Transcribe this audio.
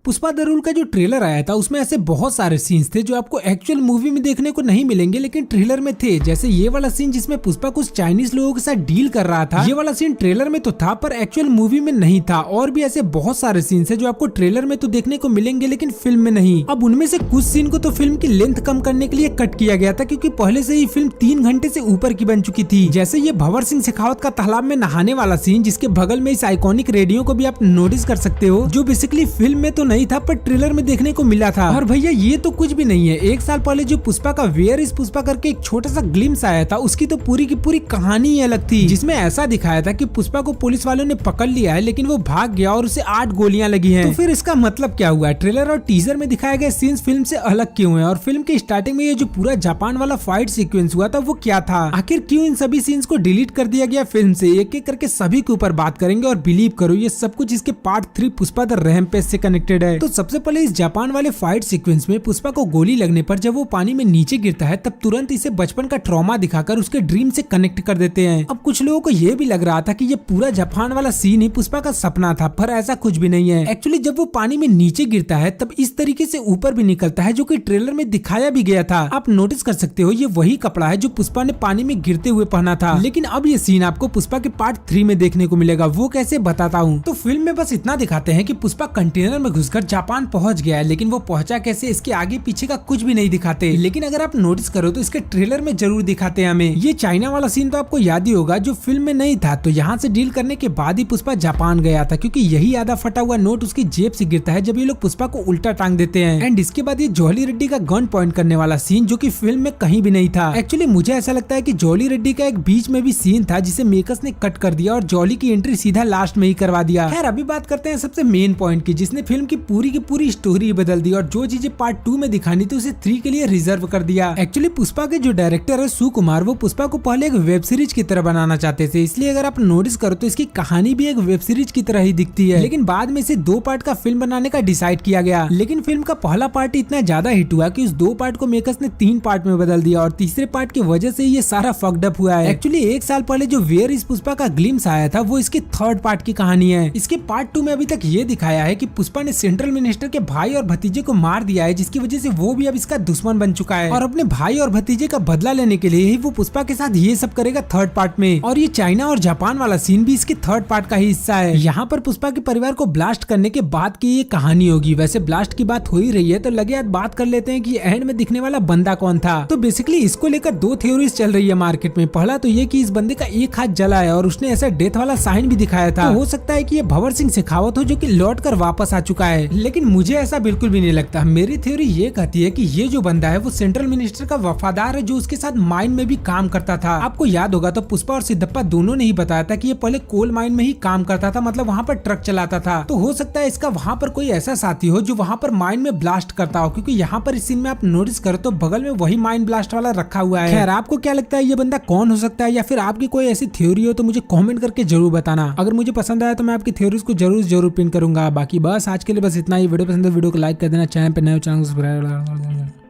Pushpa the rule का जो trailer आया था उसमें ऐसे बहुत सारे सीन्स थे जो आपको एक्चुअल मूवी में देखने को नहीं मिलेंगे लेकिन ट्रेलर में थे। जैसे ये वाला सीन जिसमें पुष्पा कुछ चाइनीज लोगों के साथ डील कर रहा था, ये वाला सीन ट्रेलर में तो था पर एक्चुअल मूवी में नहीं था। और भी ऐसे बहुत सारे सीन्स है जो आपको ट्रेलर में तो देखने को मिलेंगे लेकिन फिल्म में नहीं। अब उनमें से कुछ सीन को तो फिल्म की लेंथ कम करने के लिए कट किया गया था क्योंकि पहले से ही फिल्म 3 घंटे से ऊपर की बन चुकी थी। जैसे ये भंवर सिंह शेखावत का तालाब में नहाने वाला सीन जिसके बगल में इस आइकॉनिक रेडियो को भी आप नोटिस कर सकते हो, जो बेसिकली फिल्म में तो नहीं था पर ट्रेलर में देखने को मिला था। और भैया ये तो कुछ भी नहीं है। 1 साल पहले जो पुष्पा का वेयर इज पुष्पा करके एक छोटा सा ग्लिम्स आया था, उसकी तो पूरी की पूरी कहानी ही अलग थी, जिसमें ऐसा दिखाया था कि पुष्पा को पुलिस वालों ने पकड़ लिया है लेकिन वो भाग गया और उसे 8 गोलियां लगी हैं। तो फिर इसका मतलब क्या हुआ? ट्रेलर और टीजर में दिखाए गए सीन्स फिल्म से अलग क्यों हैं? और फिल्म के स्टार्टिंग में ये जो पूरा जापान वाला फाइट सीक्वेंस हुआ था वो क्या था? आखिर क्यों इन सभी सीन्स को डिलीट कर दिया गया फिल्म से? एक एक करके सभी के ऊपर बात करेंगे और बिलीव करो ये सब कुछ इसके पार्ट 3 पुष्पा द रैम्पेज से कनेक्टेड है। तो सबसे पहले इस जापान वाले फाइट सीक्वेंस में पुष्पा को गोली लगने पर जब वो पानी में नीचे गिरता है तब तुरंत इसे बचपन का ट्रॉमा दिखाकर उसके ड्रीम से कनेक्ट कर देते हैं। अब कुछ लोगों को ये भी लग रहा था कि ये पूरा जापान वाला सीन ही पुष्पा का सपना था, पर ऐसा कुछ भी नहीं है। एक्चुअली जब वो पानी में नीचे गिरता है तब इस तरीके से ऊपर भी निकलता है जो कि ट्रेलर में दिखाया भी गया था। आप नोटिस कर सकते हो ये वही कपड़ा है जो पुष्पा ने पानी में गिरते हुए पहना था। लेकिन अब ये सीन आपको पुष्पा के पार्ट 3 में देखने को मिलेगा, वो कैसे बताता हूँ। तो फिल्म में बस इतना दिखाते हैं कि पुष्पा कंटेनर में घुसकर जापान पहुंच गया है, लेकिन वो पहुंचा कैसे इसके आगे पीछे का कुछ भी नहीं दिखाते। लेकिन अगर आप नोटिस करो तो इसके ट्रेलर में जरूर दिखाते हैं हमें। ये चाइना वाला सीन तो आपको याद ही होगा जो फिल्म में नहीं था, तो यहाँ से डील करने के बाद ही पुष्पा जापान गया था क्योंकि यही आधा फटा हुआ नोट उसकी जेब से गिरता है जब ये लोग पुष्पा को उल्टा टांग देते हैं। एंड इसके बाद ये जॉली रेड्डी का गन पॉइंट करने वाला सीन जो कि फिल्म में कहीं भी नहीं था। एक्चुअली मुझे ऐसा लगता है कि जॉली रेड्डी का एक बीच में भी सीन था जिसे मेकर्स ने कट कर दिया और जॉली की एंट्री सीधा लास्ट में ही करवा दिया। खैर अभी बात करते हैं सबसे मेन पॉइंट की, जिसने फिल्म की पूरी स्टोरी बदल दी और जो चीजें पार्ट 2 में दिखानी थी उसे 3 के लिए रिजर्व कर दिया। एक्चुअली पुष्पा के जो डायरेक्टर है सुकुमार, वो पुष्पा को पहले एक वेब सीरीज की तरह बनाना चाहते थे, इसलिए अगर आप नोटिस करो तो इसकी कहानी भी एक वेब सीरीज की तरह ही दिखती है। लेकिन बाद में इसे 2 पार्ट का फिल्म बनाने का डिसाइड किया गया। लेकिन फिल्म का पहला पार्ट इतना ज्यादा हिट हुआ कि उस 2 पार्ट को मेकर्स ने 3 पार्ट में बदल दिया और तीसरे पार्ट की वजह से ये सारा फक्ड अप हुआ है। एक्चुअली 1 साल पहले जो वेयर इज पुष्पा का ग्लिम्स आया था वो इसके 3rd पार्ट की कहानी है। इसके पार्ट 2 में अभी तक ये दिखाया है कि पुष्पा ने सेंट्रल मिनिस्टर के भाई और भतीजे को मार दिया है, जिसकी वजह से वो भी अब इसका दुश्मन बन चुका है और अपने भाई और भतीजे का बदला लेने के लिए ही वो पुष्पा के साथ ये सब करेगा 3rd पार्ट में। और ये चाइना और जापान वाला सीन भी इसके 3rd पार्ट का ही हिस्सा है। यहाँ पर पुष्पा के परिवार को ब्लास्ट करने के बाद की ये कहानी होगी। वैसे ब्लास्ट की बात हो ही रही है तो लगे आज बात कर लेते हैं कि एंड में दिखने वाला बंदा कौन था। तो बेसिकली इसको लेकर 2 थ्योरीज चल रही है मार्केट में। पहला तो ये कि इस बंदे का एक हाथ जला है और उसने ऐसा डेथ वाला साइन भी दिखाया था। तो हो सकता है कि ये भंवर सिंह शेखावत हो जो कि लौट कर वापस आ चुका है, लेकिन मुझे ऐसा बिल्कुल भी नहीं लगता। मेरी थ्योरी ये कहती है कि ये जो बंदा है वो सेंट्रल मिनिस्टर का वफादार है जो उसके साथ माइन में भी काम करता था। आपको याद होगा तो पुष्पा और सिद्धप्पा दोनों ने ही बताया था कि ये पहले कोल माइन में ही काम करता था, मतलब वहाँ पर ट्रक चलाता था। तो हो सकता है इसका वहाँ पर कोई ऐसा साथी हो जो वहाँ पर माइन में ब्लास्ट करता हो, क्योंकि यहाँ पर इस सीन में आप नोटिस करो तो बगल में वही माइन ब्लास्ट वाला रखा हुआ है। खैर आपको क्या लगता है ये बंदा कौन हो सकता है, या फिर आपकी कोई ऐसी थ्योरी हो तो मुझे कमेंट करके जरूर बताना। अगर मुझे पसंद आया तो मैं आपकी थ्योरीज को जरूर पिन करूंगा। बाकी बस आज के लिए बस इतना ही। वीडियो पसंद है वीडियो को लाइक कर देना, चैनल पे नए हो चैनल को सब्सक्राइब।